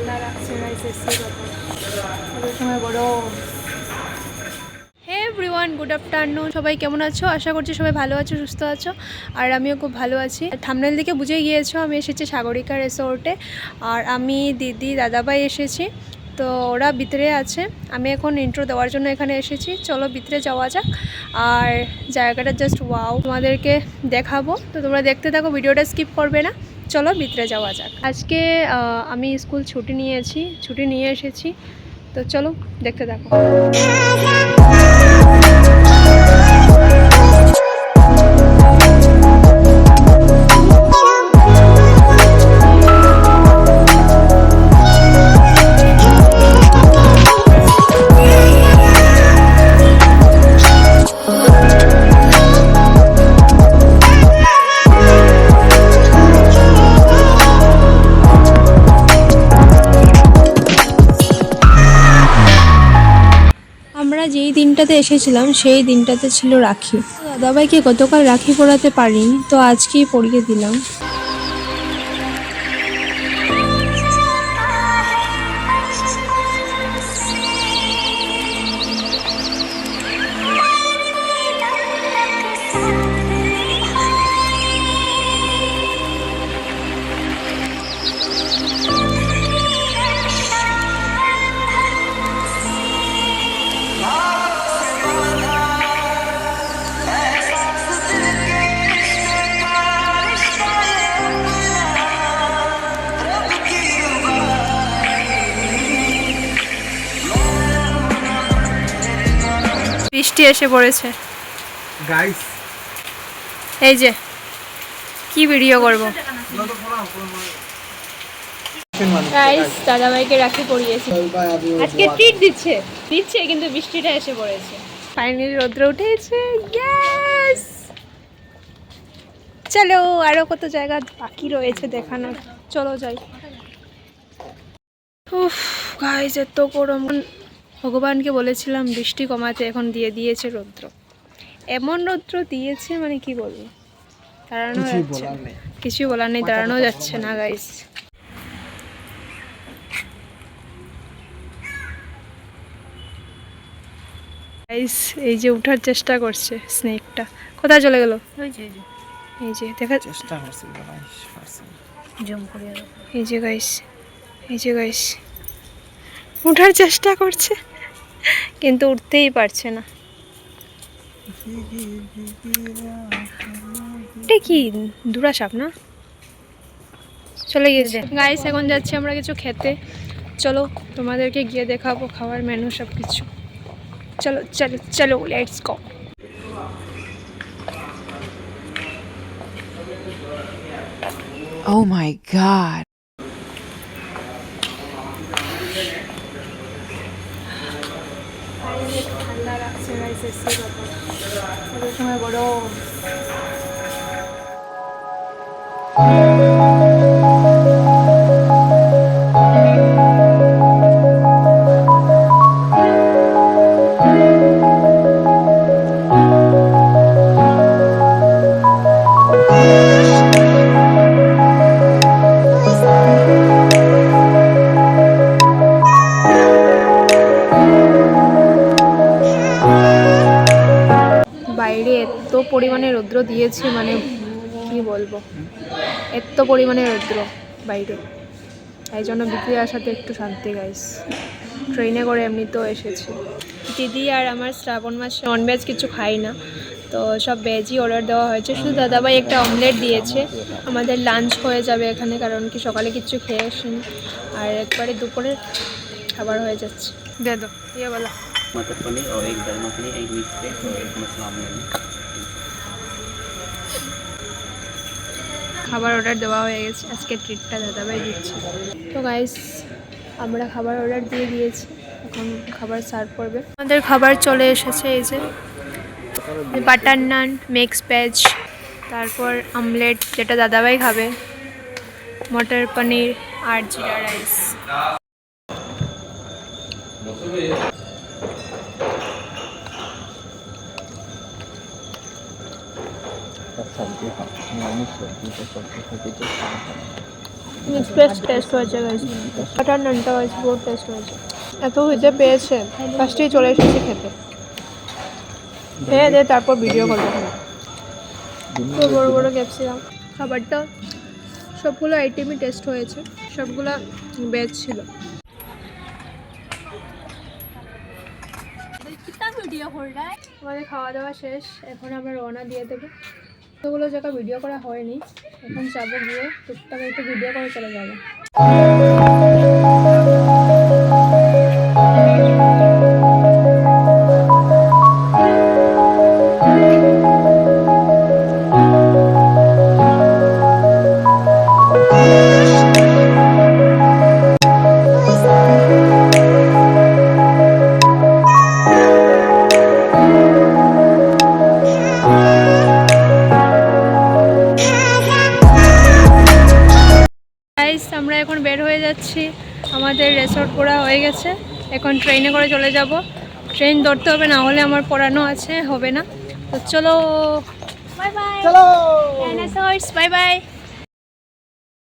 ঠান্ডা লাগছে গাইস, এসির সময় গরম। Hey everyone, good afternoon. সবাই কেমন আছো? আশা করছি সবাই ভালো আছো, সুস্থ আছো, আর আমিও খুব ভালো আছি। থাম্বনেল দিকে বুঝেই গিয়েছো আমি এসেছি সাগরিকা রিসোর্টে, আর আমি দিদি দাদাভাই এসেছি। তো ওরা ভিতরে আছে, আমি এখন ইন্ট্রো দেওয়ার জন্য এখানে এসেছি। চলো ভিতরে যাওয়া যাক, আর জায়গাটা জাস্ট ওয়াও, তোমাদেরকে দেখাবো। তো তোমরা দেখতে থাকো, ভিডিওটা স্কিপ করবে না। চলো ভিতরে যাওয়া যাক। আজকে আমি স্কুল ছুটি নিয়ে এসেছি। তো চলো দেখতে থাকো। আমরা যেই দিনটাতে এসেছিলাম সেই দিনটাতে ছিল রাখি। দাদাভাইকে গতকাল রাখি পরাতে পারিনি, তো আজকেই পরিয়ে দিলাম। বৃষ্টি এসে পড়েছে গাইস, এই যে কি ভিডিও করব গাইস। দাদাভাইকে রাখি পরিয়েছি, আজকে ট্রিট দিচ্ছে কিন্তু বৃষ্টিটা এসে পড়েছে। ফাইনালি রোদ্র উঠেছে, ইয়েস। চলো, আরো কত জায়গা বাকি রয়েছে দেখানোর, চলো যাই। উফ গাইস, এত গরম। ভগবানকে বলেছিলাম বৃষ্টি কমাতে, এখন দিয়ে দিয়েছে রৌদ্র। এমন রৌদ্র দিয়েছে মানে কি বলবো, দাঁড়ানো যাচ্ছে না, কিছুই বলার নেই, দাঁড়ানো যাচ্ছে না গাইস। গাইস এই যে উঠার চেষ্টা করছে স্নেকটা, কোথায় চলে গেল? এই যে দেখা চেষ্টা করছি গাইস, এই যে গাইস উঠার চেষ্টা করছে কিন্তু উঠতেই পারছে না। এটা কি দুরা সাপ না? চলে গিয়েছে গাইস। এখন যাচ্ছি আমরা কিছু খেতে, চলো তোমাদেরকে গিয়ে দেখাবো খাওয়ার মেনু সব কিছু। চলো চলো চলো, let's go. Oh my god. ঠান্ডা লাগছে গাইস, এসির সময় গরম। বাইরে এত পরিমাণে রৌদ্র দিয়েছে মানে কি বলবো, এত পরিমাণে রৌদ্র বাইরে, এই জন্য ভিতরে আসাতে একটু শান্তি গাইস। ট্রেনে করে এমনিতেও এসেছি। দিদি আর আমার শ্রাবণ মাসে ননভেজ কিছু খাই না, তো সব ভেজই অর্ডার দেওয়া হয়েছে। শুধু দাদাভাই একটা অমলেট দিয়েছে। আমাদের লাঞ্চ হয়ে যাবে এখানে, কারণ কি সকালে কিছু খেয়ে আসিনি, আর একবারে দুপুরের খাবার হয়ে যাচ্ছে। দে দো ইয়ে বলা मटर पनीर और एक दाल मखनी, एक मिक्स वेज और एक मसला ऑमलेट। খাবার অর্ডার দেওয়া হয়ে গেছে, আজকে ট্রিটটা দাদাভাই দিচ্ছে। তো গাইস আমরা খাবার অর্ডার দিয়ে দিয়েছি, এখন খাবার সার্ভ করবে। আমাদের খাবার চলে এসেছে, এই যে বাটার নান, মিক্স ভেজ, তারপর অমলেট যেটা দাদাভাই খাবে, মটর পনির আর জিরা রাইস। सब्जी हाँ, सब्जी तो सब्जी खाती तो এক্সপ্রেস টেস্ট হয়েছে গাইস, বাটার নানটা গাইস বহুত টেস্ট হয়েছে। এত হইতে পেয়েছে ফার্স্টেই চলে এসেছি খেতে, খেয়ে দিয়ে তারপর ভিডিও করবো। তো বড় বড় ক্যাপসিকাম খাবারটা সবগুলো আইটেমই টেস্ট হয়েছে, সবগুলো ভেজ ছিল। আমাদের খাওয়া দাওয়া শেষ, এখন আমরা রওনা দিয়ে দেবো। এতগুলো জায়গা ভিডিও করা হয়নি, এখন যাবো গিয়ে টুকটাক একটু ভিডিও করে চলে যাবো। আমরা এখন বের হয়ে যাচ্ছি, আমাদের রেসর্ট ঘোরা হয়ে গেছে, এখন ট্রেনে করে চলে যাব। ট্রেন ধরতে হবে, না হলে আমার পড়ানো আছে, হবে না। তো চলো, বাই বাই, চলো বাই বাই।